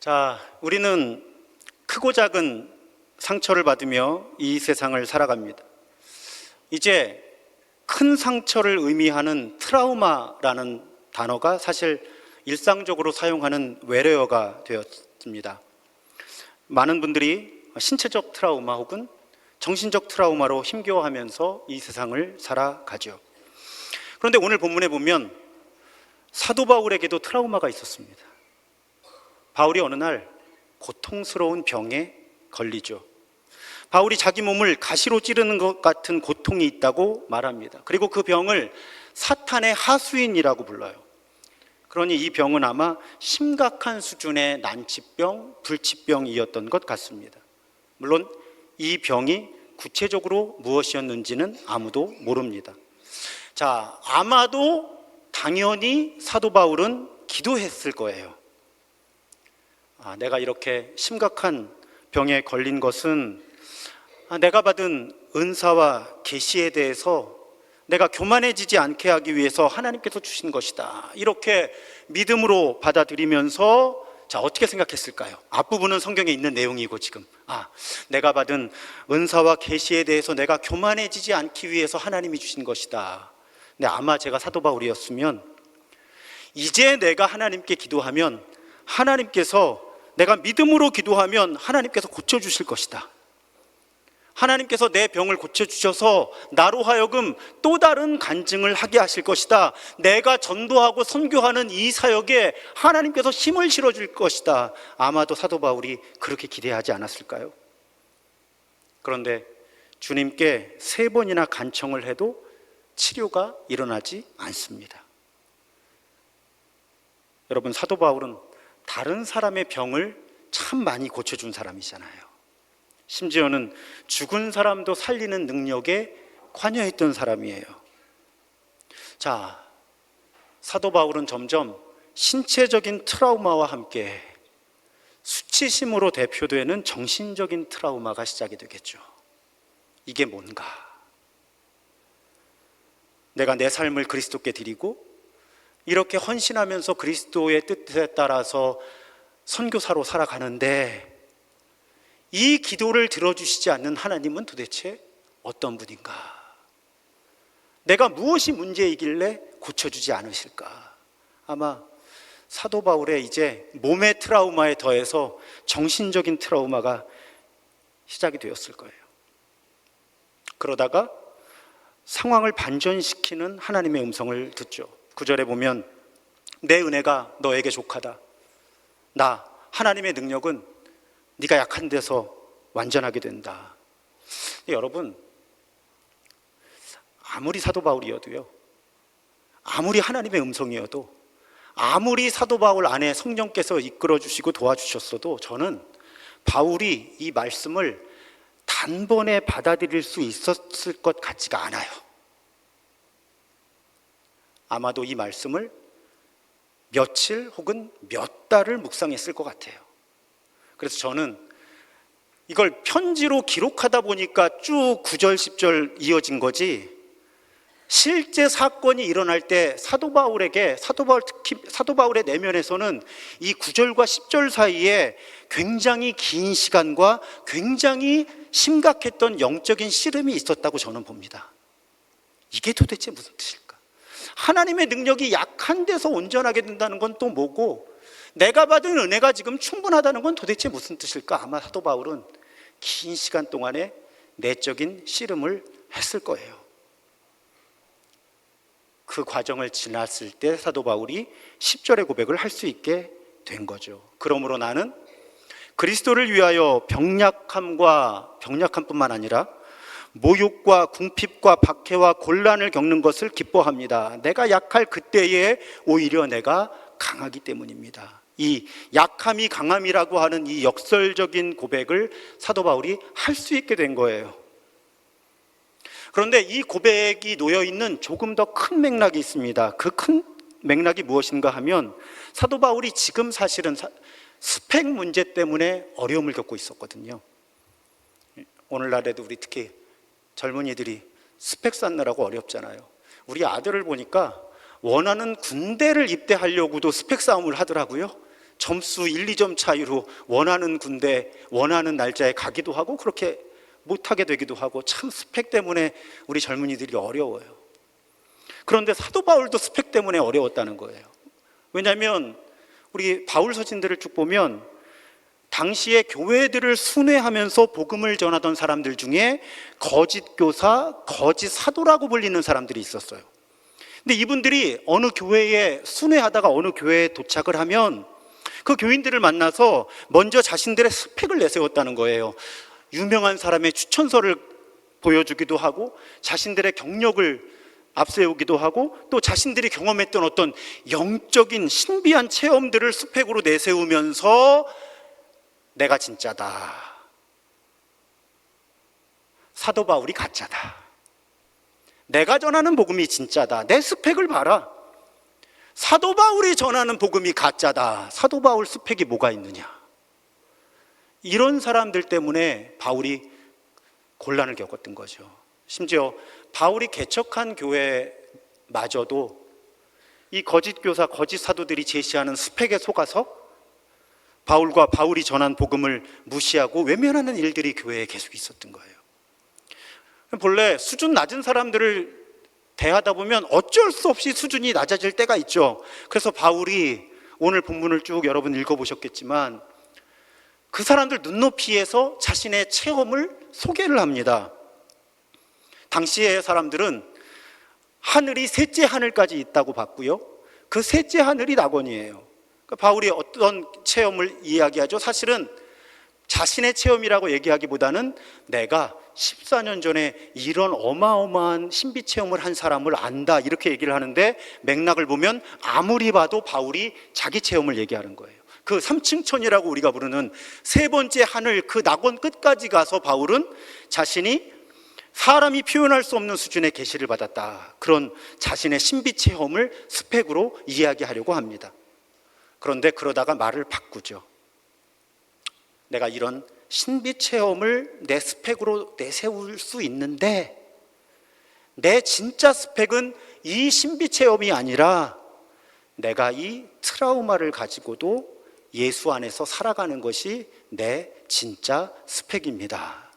자, 우리는 크고 작은 상처를 받으며 이 세상을 살아갑니다. 이제 큰 상처를 의미하는 트라우마라는 단어가 사실 일상적으로 사용하는 외래어가 되었습니다. 많은 분들이 신체적 트라우마 혹은 정신적 트라우마로 힘겨워하면서 이 세상을 살아가죠. 그런데 오늘 본문에 보면 사도 바울에게도 트라우마가 있었습니다. 바울이 어느 날 고통스러운 병에 걸리죠. 바울이 자기 몸을 가시로 찌르는 것 같은 고통이 있다고 말합니다. 그리고 그 병을 사탄의 하수인이라고 불러요. 그러니 이 병은 아마 심각한 수준의 난치병, 불치병이었던 것 같습니다. 물론 이 병이 구체적으로 무엇이었는지는 아무도 모릅니다. 자, 아마도 당연히 사도 바울은 기도했을 거예요. 내가 이렇게 심각한 병에 걸린 것은 내가 받은 은사와 계시에 대해서 내가 교만해지지 않게 하기 위해서 하나님께서 주신 것이다, 이렇게 믿음으로 받아들이면서 자, 어떻게 생각했을까요? 앞부분은 성경에 있는 내용이고 지금 내가 받은 은사와 계시에 대해서 내가 교만해지지 않기 위해서 하나님이 주신 것이다. 근데 아마 제가 사도 바울이었으면 이제 내가 하나님께 기도하면 하나님께서, 내가 믿음으로 기도하면 하나님께서 고쳐주실 것이다. 하나님께서 내 병을 고쳐주셔서 나로 하여금 또 다른 간증을 하게 하실 것이다. 내가 전도하고 선교하는 이 사역에 하나님께서 힘을 실어줄 것이다. 아마도 사도 바울이 그렇게 기대하지 않았을까요? 그런데 주님께 3번이나 간청을 해도 치료가 일어나지 않습니다. 여러분, 사도 바울은 다른 사람의 병을 참 많이 고쳐준 사람이잖아요. 심지어는 죽은 사람도 살리는 능력에 관여했던 사람이에요. 자, 사도 바울은 점점 신체적인 트라우마와 함께 수치심으로 대표되는 정신적인 트라우마가 시작이 되겠죠. 이게 뭔가? 내가 내 삶을 그리스도께 드리고 이렇게 헌신하면서 그리스도의 뜻에 따라서 선교사로 살아가는데 이 기도를 들어주시지 않는 하나님은 도대체 어떤 분인가? 내가 무엇이 문제이길래 고쳐주지 않으실까? 아마 사도 바울의 이제 몸의 트라우마에 더해서 정신적인 트라우마가 시작이 되었을 거예요. 그러다가 상황을 반전시키는 하나님의 음성을 듣죠. 9절에 보면 내 은혜가 너에게 족하다. 하나님의 능력은 네가 약한 데서 완전하게 된다. 여러분, 아무리 사도 바울이어도요, 아무리 하나님의 음성이어도, 아무리 사도 바울 안에 성령께서 이끌어 주시고 도와주셨어도 저는 바울이 이 말씀을 단번에 받아들일 수 있었을 것 같지가 않아요. 아마도 이 말씀을 며칠 혹은 몇 달을 묵상했을 것 같아요. 그래서 저는 이걸 편지로 기록하다 보니까 쭉 9절, 10절 이어진 거지, 실제 사건이 일어날 때 특히 사도 바울의 내면에서는 이 9절과 10절 사이에 굉장히 긴 시간과 굉장히 심각했던 영적인 씨름이 있었다고 저는 봅니다. 이게 도대체 무슨 뜻일까? 하나님의 능력이 약한 데서 온전하게 된다는 건 또 뭐고, 내가 받은 은혜가 지금 충분하다는 건 도대체 무슨 뜻일까? 아마 사도 바울은 긴 시간 동안에 내적인 씨름을 했을 거예요. 그 과정을 지났을 때 사도 바울이 10절의 고백을 할 수 있게 된 거죠. 그러므로 나는 그리스도를 위하여 병약함뿐만 아니라 모욕과 궁핍과 박해와 곤란을 겪는 것을 기뻐합니다. 내가 약할 그때에 오히려 내가 강하기 때문입니다. 이 약함이 강함이라고 하는 이 역설적인 고백을 사도 바울이 할 수 있게 된 거예요. 그런데 이 고백이 놓여있는 조금 더 큰 맥락이 있습니다. 그 큰 맥락이 무엇인가 하면 사도 바울이 지금 사실은 스펙 문제 때문에 어려움을 겪고 있었거든요. 오늘날에도 우리 특히 젊은이들이 스펙 쌓느라고 어렵잖아요. 우리 아들을 보니까 원하는 군대를 입대하려고도 스펙 싸움을 하더라고요. 점수 1, 2점 차이로 원하는 군대, 원하는 날짜에 가기도 하고 그렇게 못하게 되기도 하고, 참 스펙 때문에 우리 젊은이들이 어려워요. 그런데 사도 바울도 스펙 때문에 어려웠다는 거예요. 왜냐하면 우리 바울 서신들을 쭉 보면 당시에 교회들을 순회하면서 복음을 전하던 사람들 중에 거짓 교사, 거짓 사도라고 불리는 사람들이 있었어요. 근데 이분들이 어느 교회에 순회하다가 어느 교회에 도착을 하면 그 교인들을 만나서 먼저 자신들의 스펙을 내세웠다는 거예요. 유명한 사람의 추천서를 보여주기도 하고, 자신들의 경력을 앞세우기도 하고, 또 자신들이 경험했던 어떤 영적인 신비한 체험들을 스펙으로 내세우면서 내가 진짜다, 사도 바울이 가짜다, 내가 전하는 복음이 진짜다, 내 스펙을 봐라, 사도 바울이 전하는 복음이 가짜다, 사도 바울 스펙이 뭐가 있느냐. 이런 사람들 때문에 바울이 곤란을 겪었던 거죠. 심지어 바울이 개척한 교회마저도 이 거짓 교사, 거짓 사도들이 제시하는 스펙에 속아서 바울과 바울이 전한 복음을 무시하고 외면하는 일들이 교회에 계속 있었던 거예요. 본래 수준 낮은 사람들을 대하다 보면 어쩔 수 없이 수준이 낮아질 때가 있죠. 그래서 바울이 오늘 본문을 쭉 여러분 읽어보셨겠지만 그 사람들 눈높이에서 자신의 체험을 소개를 합니다. 당시의 사람들은 하늘이 셋째 하늘까지 있다고 봤고요, 그 셋째 하늘이 낙원이에요. 그러니까 바울이 어떤 체험을 이야기하죠? 사실은 자신의 체험이라고 얘기하기보다는 내가 14년 전에 이런 어마어마한 신비 체험을 한 사람을 안다, 이렇게 얘기를 하는데 맥락을 보면 아무리 봐도 바울이 자기 체험을 얘기하는 거예요. 그 3층 천이라고 우리가 부르는 세 번째 하늘, 그 낙원 끝까지 가서 바울은 자신이 사람이 표현할 수 없는 수준의 계시를 받았다, 그런 자신의 신비 체험을 스펙으로 이야기하려고 합니다. 그런데 그러다가 말을 바꾸죠. 내가 이런 신비 체험을 내 스펙으로 내세울 수 있는데 내 진짜 스펙은 이 신비 체험이 아니라 내가 이 트라우마를 가지고도 예수 안에서 살아가는 것이 내 진짜 스펙입니다,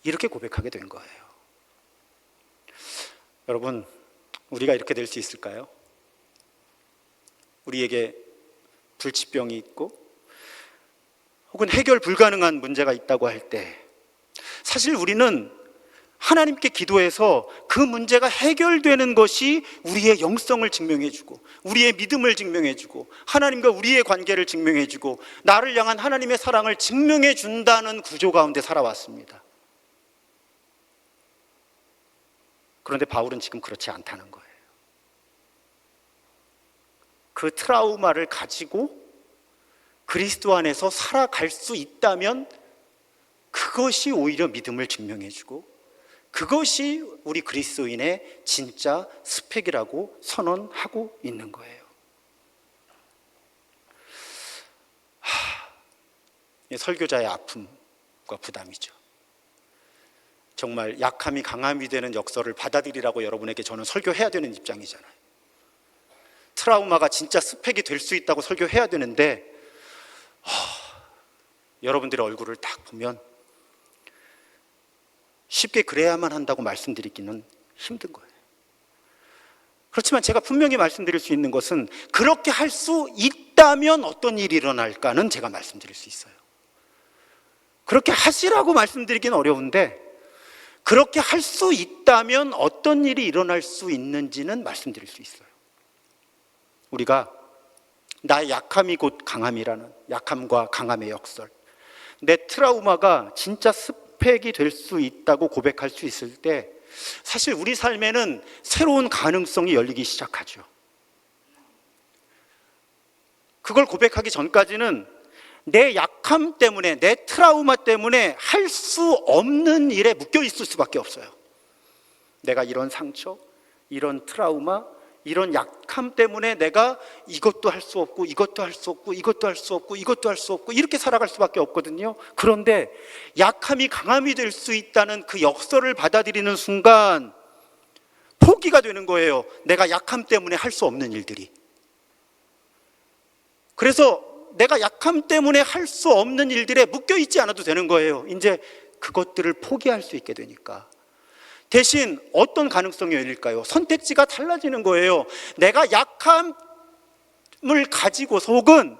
이렇게 고백하게 된 거예요. 여러분, 우리가 이렇게 될 수 있을까요? 우리에게 불치병이 있고 혹은 해결 불가능한 문제가 있다고 할 때 사실 우리는 하나님께 기도해서 그 문제가 해결되는 것이 우리의 영성을 증명해주고 우리의 믿음을 증명해주고 하나님과 우리의 관계를 증명해주고 나를 향한 하나님의 사랑을 증명해준다는 구조 가운데 살아왔습니다. 그런데 바울은 지금 그렇지 않다는 거예요. 그 트라우마를 가지고 그리스도 안에서 살아갈 수 있다면 그것이 오히려 믿음을 증명해주고 그것이 우리 그리스도인의 진짜 스펙이라고 선언하고 있는 거예요. 설교자의 아픔과 부담이죠. 정말 약함이 강함이 되는 역설을 받아들이라고 여러분에게 저는 설교해야 되는 입장이잖아요. 트라우마가 진짜 스펙이 될 수 있다고 설교해야 되는데 여러분들의 얼굴을 딱 보면 쉽게 그래야만 한다고 말씀드리기는 힘든 거예요. 그렇지만 제가 분명히 말씀드릴 수 있는 것은 그렇게 할 수 있다면 어떤 일이 일어날까는 제가 말씀드릴 수 있어요. 그렇게 하시라고 말씀드리기는 어려운데 그렇게 할 수 있다면 어떤 일이 일어날 수 있는지는 말씀드릴 수 있어요. 우리가 나의 약함이 곧 강함이라는 약함과 강함의 역설, 내 트라우마가 진짜 스펙이 될 수 있다고 고백할 수 있을 때 사실 우리 삶에는 새로운 가능성이 열리기 시작하죠. 그걸 고백하기 전까지는 내 약함 때문에, 내 트라우마 때문에 할 수 없는 일에 묶여 있을 수밖에 없어요. 내가 이런 상처, 이런 트라우마, 이런 약함 때문에 내가 이것도 할 수 없고 이것도 할 수 없고 이것도 할 수 없고 이것도 할 수 없고 이렇게 살아갈 수밖에 없거든요. 그런데 약함이 강함이 될 수 있다는 그 역설을 받아들이는 순간 포기가 되는 거예요. 내가 약함 때문에 할 수 없는 일들이. 그래서 내가 약함 때문에 할 수 없는 일들에 묶여 있지 않아도 되는 거예요. 이제 그것들을 포기할 수 있게 되니까. 대신 어떤 가능성이 열릴까요? 선택지가 달라지는 거예요. 내가 약함을 가지고서 혹은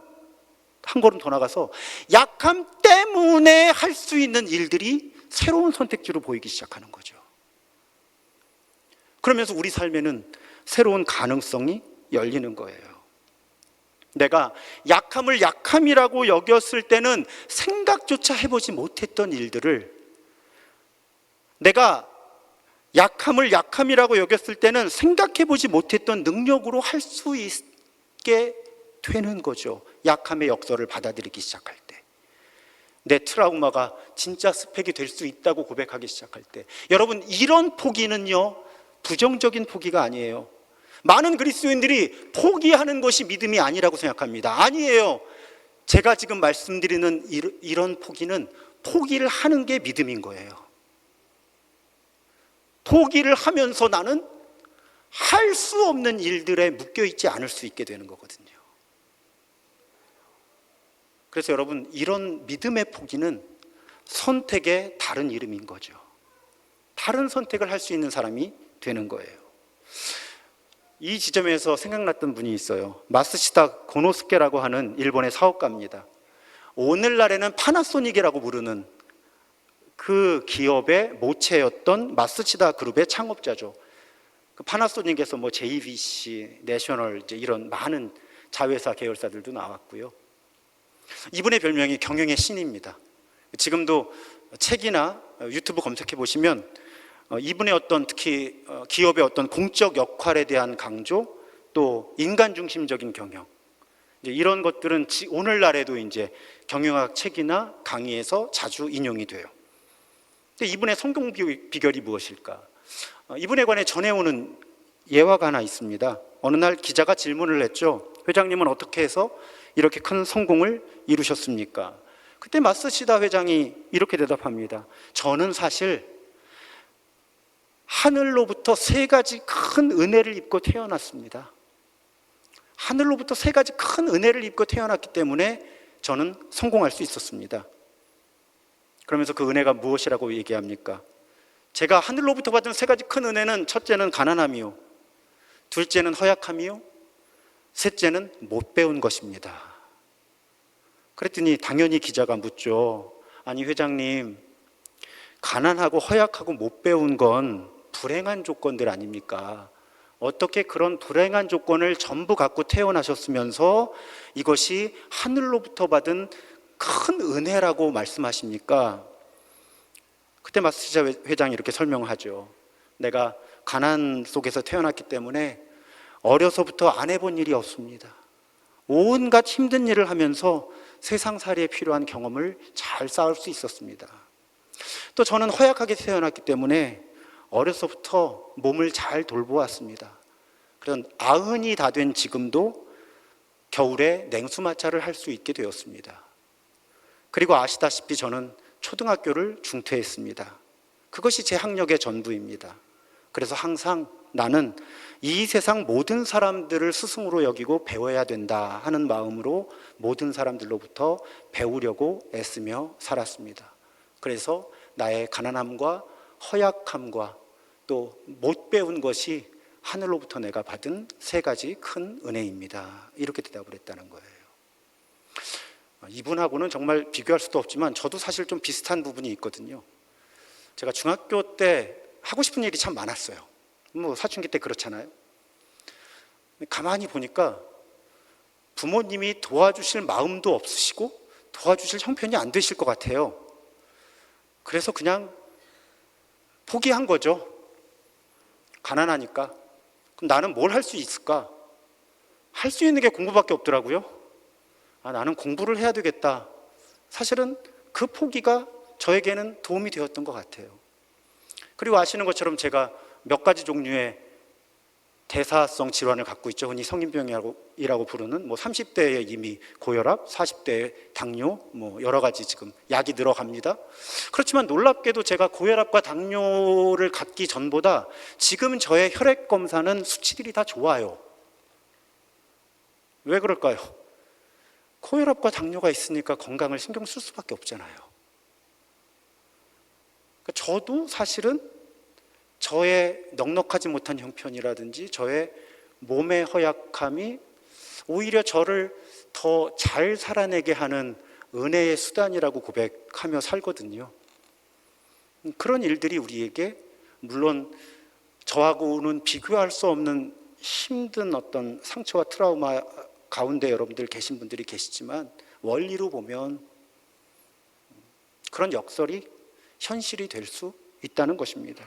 한 걸음 더 나가서 약함 때문에 할 수 있는 일들이 새로운 선택지로 보이기 시작하는 거죠. 그러면서 우리 삶에는 새로운 가능성이 열리는 거예요. 내가 약함을 약함이라고 여겼을 때는 생각조차 해보지 못했던 일들을, 내가 약함을 약함이라고 여겼을 때는 생각해보지 못했던 능력으로 할 수 있게 되는 거죠. 약함의 역설을 받아들이기 시작할 때, 내 트라우마가 진짜 스펙이 될 수 있다고 고백하기 시작할 때. 여러분, 이런 포기는요, 부정적인 포기가 아니에요. 많은 그리스도인들이 포기하는 것이 믿음이 아니라고 생각합니다. 아니에요. 제가 지금 말씀드리는 이런 포기는 포기를 하는 게 믿음인 거예요. 포기를 하면서 나는 할 수 없는 일들에 묶여있지 않을 수 있게 되는 거거든요. 그래서 여러분, 이런 믿음의 포기는 선택의 다른 이름인 거죠. 다른 선택을 할 수 있는 사람이 되는 거예요. 이 지점에서 생각났던 분이 있어요. 마쓰시다 고노스케라고 하는 일본의 사업가입니다. 오늘날에는 파나소닉이라고 부르는 그 기업의 모체였던 마쓰시다 그룹의 창업자죠. 그 파나소닉에서 뭐 JVC, 내셔널, 이제 이런 많은 자회사 계열사들도 나왔고요. 이분의 별명이 경영의 신입니다. 지금도 책이나 유튜브 검색해 보시면 이분의 어떤, 특히 기업의 어떤 공적 역할에 대한 강조, 또 인간 중심적인 경영, 이런 것들은 오늘날에도 이제 경영학 책이나 강의에서 자주 인용이 돼요. 근데 이분의 성공 비결이 무엇일까? 이분에 관해 전해오는 예화가 하나 있습니다. 어느 날 기자가 질문을 했죠. 회장님은 어떻게 해서 이렇게 큰 성공을 이루셨습니까? 그때 마쓰시다 회장이 이렇게 대답합니다. 저는 사실 하늘로부터 세 가지 큰 은혜를 입고 태어났습니다. 하늘로부터 세 가지 큰 은혜를 입고 태어났기 때문에 저는 성공할 수 있었습니다. 그러면서 그 은혜가 무엇이라고 얘기합니까? 제가 하늘로부터 받은 세 가지 큰 은혜는, 첫째는 가난함이요, 둘째는 허약함이요, 셋째는 못 배운 것입니다. 그랬더니 당연히 기자가 묻죠. 아니 회장님, 가난하고 허약하고 못 배운 건 불행한 조건들 아닙니까? 어떻게 그런 불행한 조건을 전부 갖고 태어나셨으면서 이것이 하늘로부터 받은 큰 은혜라고 말씀하십니까? 그때 마쓰시다 회장이 이렇게 설명하죠. 내가 가난 속에서 태어났기 때문에 어려서부터 안 해본 일이 없습니다. 온갖 힘든 일을 하면서 세상살이에 필요한 경험을 잘 쌓을 수 있었습니다. 또 저는 허약하게 태어났기 때문에 어려서부터 몸을 잘 돌보았습니다. 그래서 90이 다 된 지금도 겨울에 냉수마찰을 할 수 있게 되었습니다. 그리고 아시다시피 저는 초등학교를 중퇴했습니다. 그것이 제 학력의 전부입니다. 그래서 항상 나는 이 세상 모든 사람들을 스승으로 여기고 배워야 된다 하는 마음으로 모든 사람들로부터 배우려고 애쓰며 살았습니다. 그래서 나의 가난함과 허약함과 또 못 배운 것이 하늘로부터 내가 받은 세 가지 큰 은혜입니다. 이렇게 대답을 했다는 거예요. 이분하고는 정말 비교할 수도 없지만 저도 사실 좀 비슷한 부분이 있거든요. 제가 중학교 때 하고 싶은 일이 참 많았어요. 뭐 사춘기 때 그렇잖아요. 가만히 보니까 부모님이 도와주실 마음도 없으시고 도와주실 형편이 안 되실 것 같아요. 그래서 그냥 포기한 거죠. 가난하니까. 그럼 나는 뭘 할 수 있을까? 할 수 있는 게 공부밖에 없더라고요. 나는 공부를 해야 되겠다. 사실은 그 포기가 저에게는 도움이 되었던 것 같아요. 그리고 아시는 것처럼 제가 몇 가지 종류의 대사성 질환을 갖고 있죠. 흔히 성인병이라고 부르는 30대에 이미 고혈압, 40대에 당뇨, 여러 가지 지금 약이 들어갑니다. 그렇지만 놀랍게도 제가 고혈압과 당뇨를 갖기 전보다 지금 저의 혈액 검사는 수치들이 다 좋아요. 왜 그럴까요? 고혈압과 당뇨가 있으니까 건강을 신경 쓸 수밖에 없잖아요. 그러니까 저도 사실은 저의 넉넉하지 못한 형편이라든지 저의 몸의 허약함이 오히려 저를 더 잘 살아내게 하는 은혜의 수단이라고 고백하며 살거든요. 그런 일들이 우리에게 물론 저하고는 비교할 수 없는 힘든 어떤 상처와 트라우마 가운데 여러분들 계신 분들이 계시지만 원리로 보면 그런 역설이 현실이 될 수 있다는 것입니다.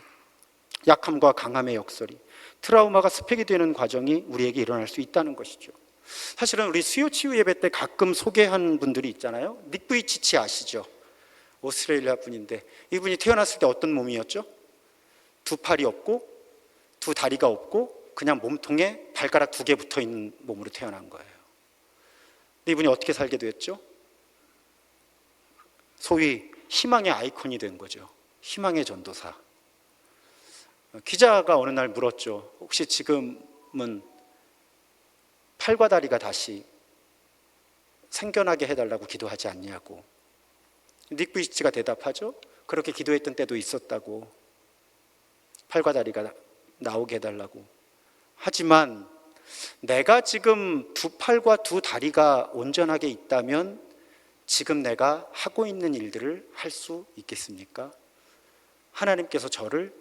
약함과 강함의 역설이, 트라우마가 스펙이 되는 과정이 우리에게 일어날 수 있다는 것이죠. 사실은 우리 수요 치유 예배 때 가끔 소개한 분들이 있잖아요. 닉 부이치치 아시죠? 오스트레일리아 분인데 이분이 태어났을 때 어떤 몸이었죠? 두 팔이 없고 두 다리가 없고 그냥 몸통에 발가락 2개 붙어 있는 몸으로 태어난 거예요. 근데 이분이 어떻게 살게 됐죠? 소위 희망의 아이콘이 된 거죠. 희망의 전도사. 기자가 어느 날 물었죠. 혹시 지금은 팔과 다리가 다시 생겨나게 해달라고 기도하지 않냐고. 닉 부이치가 대답하죠. 그렇게 기도했던 때도 있었다고. 팔과 다리가 나오게 해달라고. 하지만 내가 지금 두 팔과 두 다리가 온전하게 있다면 지금 내가 하고 있는 일들을 할 수 있겠습니까? 하나님께서 저를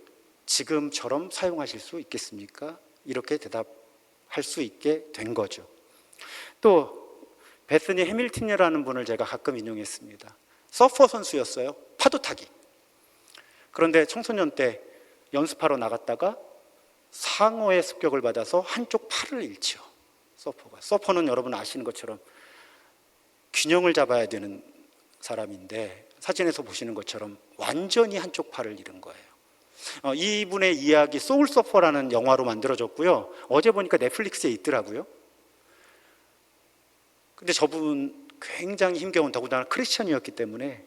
지금처럼 사용하실 수 있겠습니까? 이렇게 대답할 수 있게 된 거죠. 또 베스니 해밀턴이라는 분을 제가 가끔 인용했습니다. 서퍼 선수였어요. 파도 타기. 그런데 청소년 때 연습하러 나갔다가 상어의 습격을 받아서 한쪽 팔을 잃죠. 서퍼는 여러분 아시는 것처럼 균형을 잡아야 되는 사람인데 사진에서 보시는 것처럼 완전히 한쪽 팔을 잃은 거예요. 이분의 이야기 소울 서퍼라는 영화로 만들어졌고요. 어제 보니까 넷플릭스에 있더라고요. 근데 저분 굉장히 힘겨운, 더군다나 크리스천이었기 때문에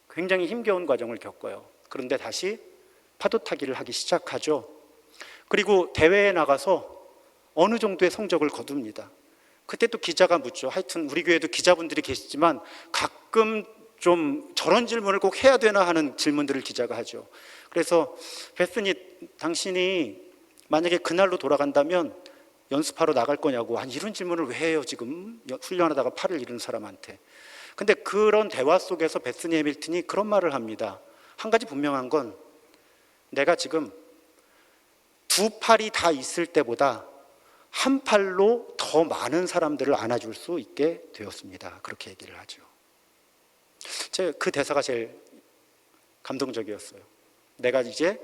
굉장히 힘겨운 과정을 겪어요. 그런데 다시 파도 타기를 하기 시작하죠. 그리고 대회에 나가서 어느 정도의 성적을 거둡니다. 그때 또 기자가 묻죠. 하여튼 우리 교회도 기자분들이 계시지만 가끔 좀 저런 질문을 꼭 해야 되나 하는 질문들을 기자가 하죠. 그래서 베스니, 당신이 만약에 그날로 돌아간다면 연습하러 나갈 거냐고. 아니, 이런 질문을 왜 해요 지금 훈련하다가 팔을 잃은 사람한테. 근데 그런 대화 속에서 베스니 해밀턴이 그런 말을 합니다. 한 가지 분명한 건 내가 지금 두 팔이 다 있을 때보다 한 팔로 더 많은 사람들을 안아줄 수 있게 되었습니다. 그렇게 얘기를 하죠. 제가 그 대사가 제일 감동적이었어요. 내가 이제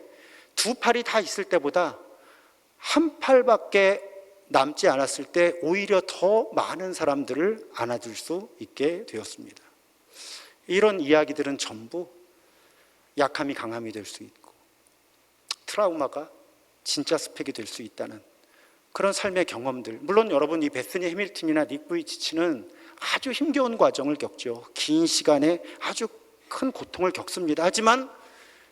두 팔이 다 있을 때보다 한 팔밖에 남지 않았을 때 오히려 더 많은 사람들을 안아줄 수 있게 되었습니다. 이런 이야기들은 전부 약함이 강함이 될 수 있고 트라우마가 진짜 스펙이 될 수 있다는 그런 삶의 경험들. 물론 여러분 이 베스니 해밀턴이나 닉 부이치치는 아주 힘겨운 과정을 겪죠. 긴 시간에 아주 큰 고통을 겪습니다. 하지만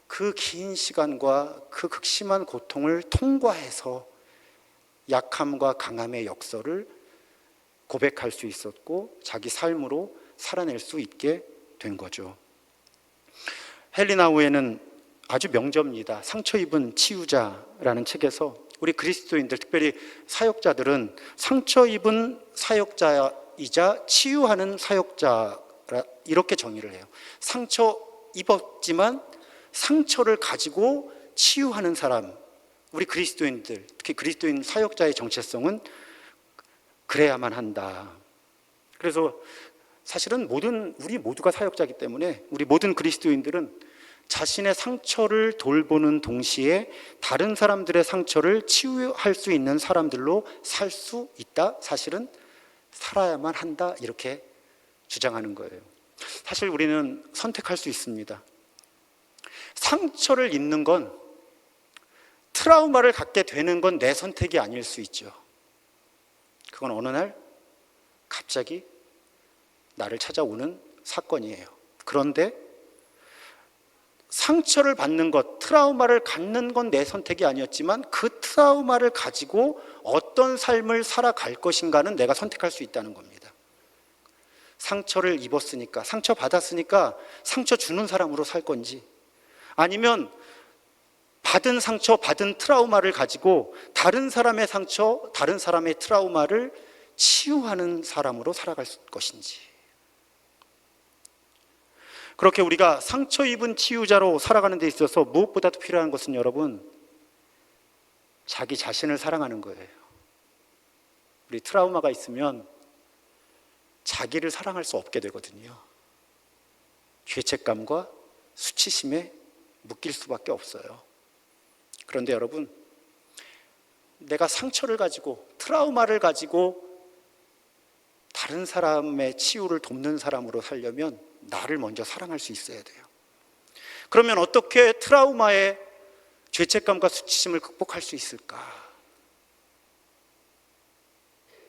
그 긴 시간과 그 극심한 고통을 통과해서 약함과 강함의 역설을 고백할 수 있었고 자기 삶으로 살아낼 수 있게 된 거죠. 헬리나우에는 아주 명저입니다. 상처 입은 치유자라는 책에서 우리 그리스도인들, 특별히 사역자들은 상처 입은 사역자이자 치유하는 사역자, 이렇게 정의를 해요. 상처 입었지만 상처를 가지고 치유하는 사람, 우리 그리스도인들, 특히 그리스도인 사역자의 정체성은 그래야만 한다. 그래서 사실은 우리 모두가 사역자이기 때문에 우리 모든 그리스도인들은 자신의 상처를 돌보는 동시에 다른 사람들의 상처를 치유할 수 있는 사람들로 살 수 있다. 사실은 살아야만 한다. 이렇게 주장하는 거예요. 사실 우리는 선택할 수 있습니다. 상처를 입는 건, 트라우마를 갖게 되는 건 내 선택이 아닐 수 있죠. 그건 어느 날 갑자기 나를 찾아오는 사건이에요. 그런데 상처를 받는 것, 트라우마를 갖는 건 내 선택이 아니었지만 그 트라우마를 가지고 어떤 삶을 살아갈 것인가는 내가 선택할 수 있다는 겁니다. 상처를 입었으니까, 상처 받았으니까 상처 주는 사람으로 살 건지, 아니면 받은 상처, 받은 트라우마를 가지고 다른 사람의 상처, 다른 사람의 트라우마를 치유하는 사람으로 살아갈 것인지. 그렇게 우리가 상처 입은 치유자로 살아가는 데 있어서 무엇보다도 필요한 것은 여러분, 자기 자신을 사랑하는 거예요. 우리 트라우마가 있으면 자기를 사랑할 수 없게 되거든요. 죄책감과 수치심에 묶일 수밖에 없어요. 그런데 여러분, 내가 상처를 가지고, 트라우마를 가지고 다른 사람의 치유를 돕는 사람으로 살려면 나를 먼저 사랑할 수 있어야 돼요. 그러면 어떻게 트라우마의 죄책감과 수치심을 극복할 수 있을까?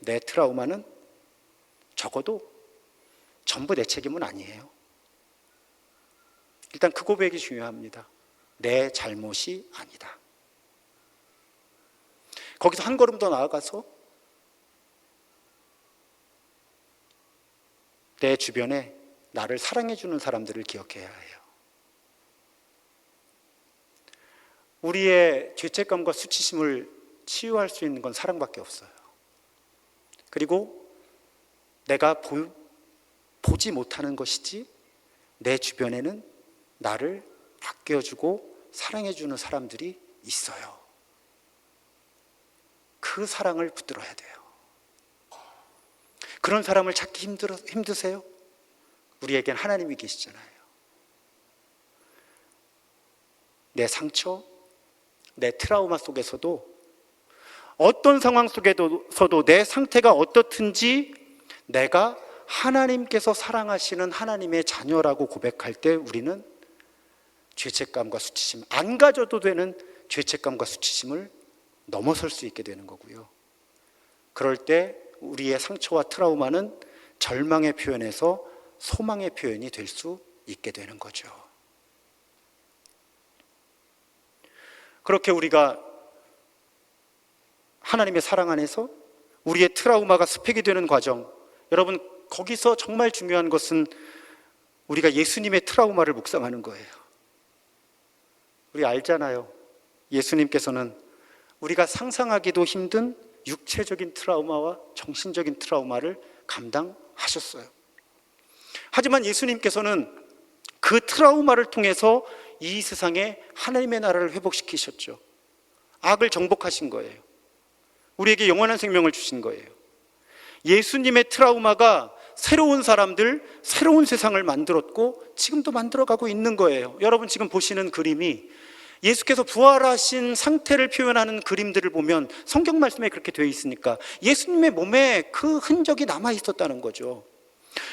내 트라우마는 적어도 전부 내 책임은 아니에요. 일단 그 고백이 중요합니다. 내 잘못이 아니다. 거기서 한 걸음 더 나아가서 내 주변에 나를 사랑해주는 사람들을 기억해야 해요. 우리의 죄책감과 수치심을 치유할 수 있는 건 사랑밖에 없어요. 그리고 내가 보지 못하는 것이지 내 주변에는 나를 아껴주고 사랑해주는 사람들이 있어요. 그 사랑을 붙들어야 돼요. 그런 사람을 찾기 힘드세요? 우리에겐 하나님이 계시잖아요. 내 상처, 내 트라우마 속에서도, 어떤 상황 속에서도 내 상태가 어떻든지 내가 하나님께서 사랑하시는 하나님의 자녀라고 고백할 때 우리는 죄책감과 수치심, 안 가져도 되는 죄책감과 수치심을 넘어설 수 있게 되는 거고요. 그럴 때 우리의 상처와 트라우마는 절망의 표현에서 소망의 표현이 될 수 있게 되는 거죠. 그렇게 우리가 하나님의 사랑 안에서 우리의 트라우마가 스펙이 되는 과정, 여러분 거기서 정말 중요한 것은 우리가 예수님의 트라우마를 묵상하는 거예요. 우리 알잖아요. 예수님께서는 우리가 상상하기도 힘든 육체적인 트라우마와 정신적인 트라우마를 감당하셨어요. 하지만 예수님께서는 그 트라우마를 통해서 이 세상에 하나님의 나라를 회복시키셨죠. 악을 정복하신 거예요. 우리에게 영원한 생명을 주신 거예요. 예수님의 트라우마가 새로운 사람들, 새로운 세상을 만들었고 지금도 만들어가고 있는 거예요. 여러분 지금 보시는 그림이 예수께서 부활하신 상태를 표현하는 그림들을 보면 성경 말씀에 그렇게 되어 있으니까 예수님의 몸에 그 흔적이 남아 있었다는 거죠.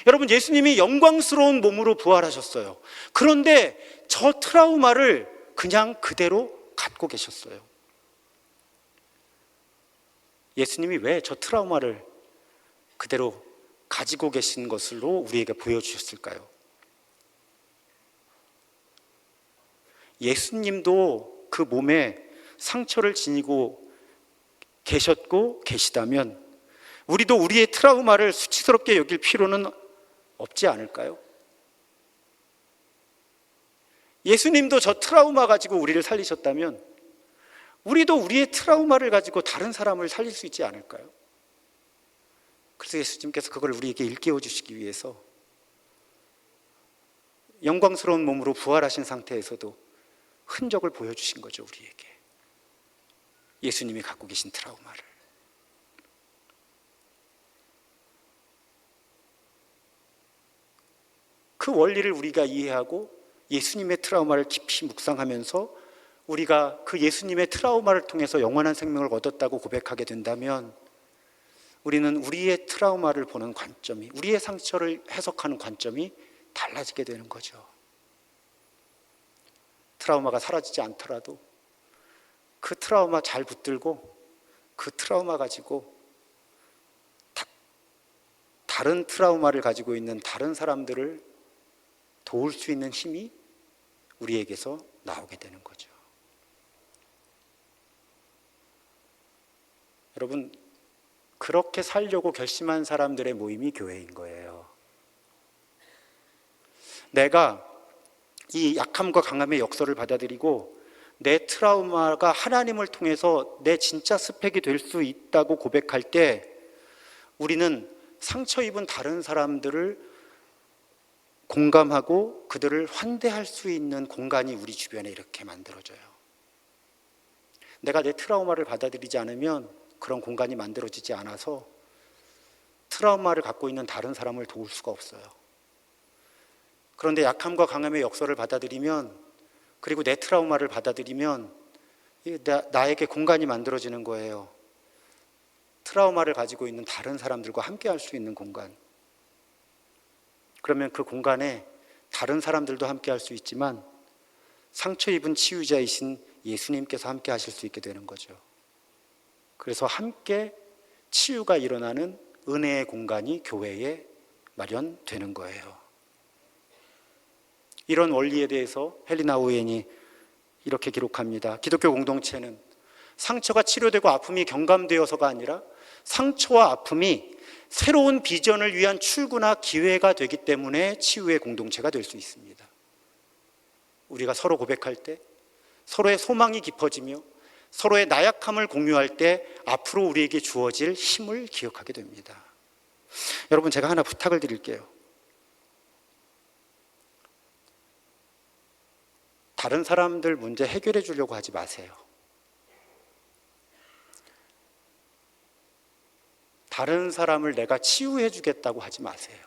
여러분 예수님이 영광스러운 몸으로 부활하셨어요. 그런데 저 트라우마를 그냥 그대로 갖고 계셨어요. 예수님이 왜 저 트라우마를 그대로 가지고 계신 것으로 우리에게 보여주셨을까요? 예수님도 그 몸에 상처를 지니고 계셨고 계시다면 우리도 우리의 트라우마를 수치스럽게 여길 필요는 없지 않을까요? 예수님도 저 트라우마 가지고 우리를 살리셨다면 우리도 우리의 트라우마를 가지고 다른 사람을 살릴 수 있지 않을까요? 그래서 예수님께서 그걸 우리에게 일깨워 주시기 위해서 영광스러운 몸으로 부활하신 상태에서도 흔적을 보여주신 거죠. 우리에게 예수님이 갖고 계신 트라우마를. 그 원리를 우리가 이해하고 예수님의 트라우마를 깊이 묵상하면서 우리가 그 예수님의 트라우마를 통해서 영원한 생명을 얻었다고 고백하게 된다면 우리는 우리의 트라우마를 보는 관점이, 우리의 상처를 해석하는 관점이 달라지게 되는 거죠. 트라우마가 사라지지 않더라도 그 트라우마 잘 붙들고 그 트라우마 가지고 다른 트라우마를 가지고 있는 다른 사람들을 도울 수 있는 힘이 우리에게서 나오게 되는 거죠. 여러분, 그렇게 살려고 결심한 사람들의 모임이 교회인 거예요. 내가 이 약함과 강함의 역설을 받아들이고 내 트라우마가 하나님을 통해서 내 진짜 스펙이 될 수 있다고 고백할 때 우리는 상처 입은 다른 사람들을 공감하고 그들을 환대할 수 있는 공간이 우리 주변에 이렇게 만들어져요. 내가 내 트라우마를 받아들이지 않으면 그런 공간이 만들어지지 않아서 트라우마를 갖고 있는 다른 사람을 도울 수가 없어요. 그런데 약함과 강함의 역설을 받아들이면, 그리고 내 트라우마를 받아들이면 나에게 공간이 만들어지는 거예요. 트라우마를 가지고 있는 다른 사람들과 함께 할 수 있는 공간. 그러면 그 공간에 다른 사람들도 함께 할 수 있지만 상처 입은 치유자이신 예수님께서 함께 하실 수 있게 되는 거죠. 그래서 함께 치유가 일어나는 은혜의 공간이 교회에 마련되는 거예요. 이런 원리에 대해서 헬리나 오웬이 이렇게 기록합니다. 기독교 공동체는 상처가 치료되고 아픔이 경감되어서가 아니라 상처와 아픔이 새로운 비전을 위한 출구나 기회가 되기 때문에 치유의 공동체가 될 수 있습니다. 우리가 서로 고백할 때, 서로의 소망이 깊어지며 서로의 나약함을 공유할 때 앞으로 우리에게 주어질 힘을 기억하게 됩니다. 여러분, 제가 하나 부탁을 드릴게요. 다른 사람들 문제 해결해 주려고 하지 마세요. 다른 사람을 내가 치유해 주겠다고 하지 마세요.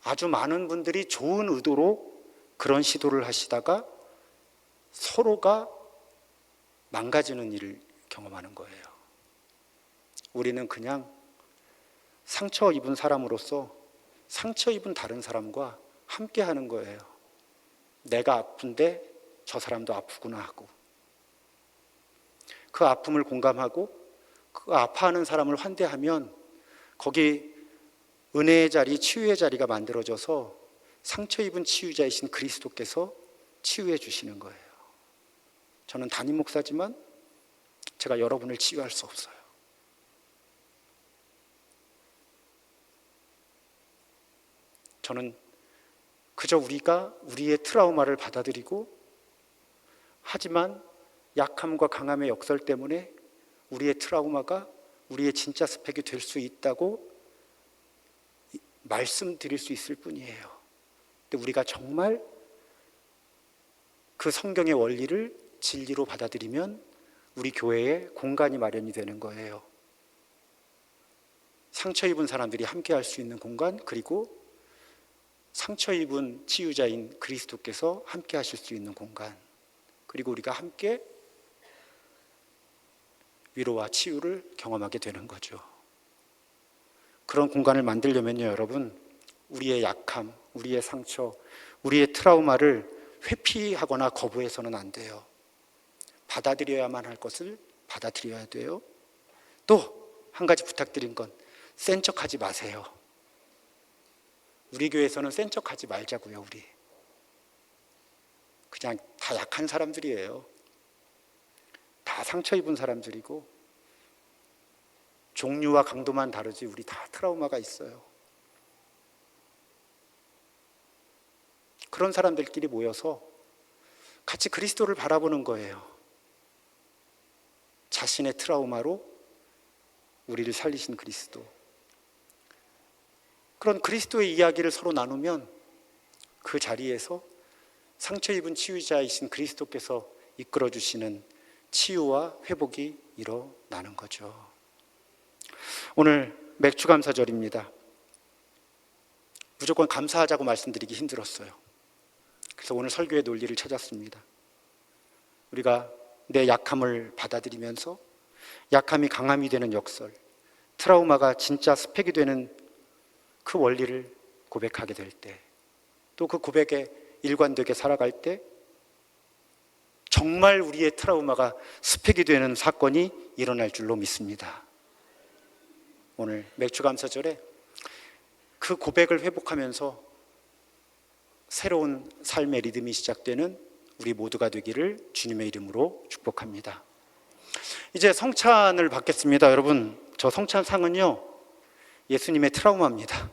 아주 많은 분들이 좋은 의도로 그런 시도를 하시다가 서로가 망가지는 일을 경험하는 거예요. 우리는 그냥 상처 입은 사람으로서 상처 입은 다른 사람과 함께 하는 거예요. 내가 아픈데 저 사람도 아프구나 하고, 그 아픔을 공감하고 그 아파하는 사람을 환대하면 거기 은혜의 자리, 치유의 자리가 만들어져서 상처 입은 치유자이신 그리스도께서 치유해 주시는 거예요. 저는 담임 목사지만 제가 여러분을 치유할 수 없어요. 저는 그저 우리가 우리의 트라우마를 받아들이고, 하지만 약함과 강함의 역설 때문에 우리의 트라우마가 우리의 진짜 스펙이 될 수 있다고 말씀드릴 수 있을 뿐이에요. 근데 우리가 정말 그 성경의 원리를 진리로 받아들이면 우리 교회에 공간이 마련이 되는 거예요. 상처 입은 사람들이 함께 할 수 있는 공간, 그리고 상처 입은 치유자인 그리스도께서 함께 하실 수 있는 공간, 그리고 우리가 함께 위로와 치유를 경험하게 되는 거죠. 그런 공간을 만들려면요, 여러분, 우리의 약함, 우리의 상처, 우리의 트라우마를 회피하거나 거부해서는 안 돼요. 받아들여야만 할 것을 받아들여야 돼요. 또 한 가지 부탁드린 건 센 척하지 마세요. 우리 교회에서는 센 척하지 말자고요. 우리 그냥 다 약한 사람들이에요. 다 상처 입은 사람들이고 종류와 강도만 다르지 우리 다 트라우마가 있어요. 그런 사람들끼리 모여서 같이 그리스도를 바라보는 거예요. 자신의 트라우마로 우리를 살리신 그리스도. 그런 그리스도의 이야기를 서로 나누면 그 자리에서 상처 입은 치유자이신 그리스도께서 이끌어 주시는 치유와 회복이 일어나는 거죠. 오늘 맥주감사절입니다. 무조건 감사하자고 말씀드리기 힘들었어요. 그래서 오늘 설교의 논리를 찾았습니다. 우리가 내 약함을 받아들이면서 약함이 강함이 되는 역설, 트라우마가 진짜 스펙이 되는 그 원리를 고백하게 될 때, 또 그 고백에 일관되게 살아갈 때 정말 우리의 트라우마가 스펙이 되는 사건이 일어날 줄로 믿습니다. 오늘 맥주감사절에 그 고백을 회복하면서 새로운 삶의 리듬이 시작되는 우리 모두가 되기를 주님의 이름으로 축복합니다. 이제 성찬을 받겠습니다. 여러분, 저 성찬상은요, 예수님의 트라우마입니다.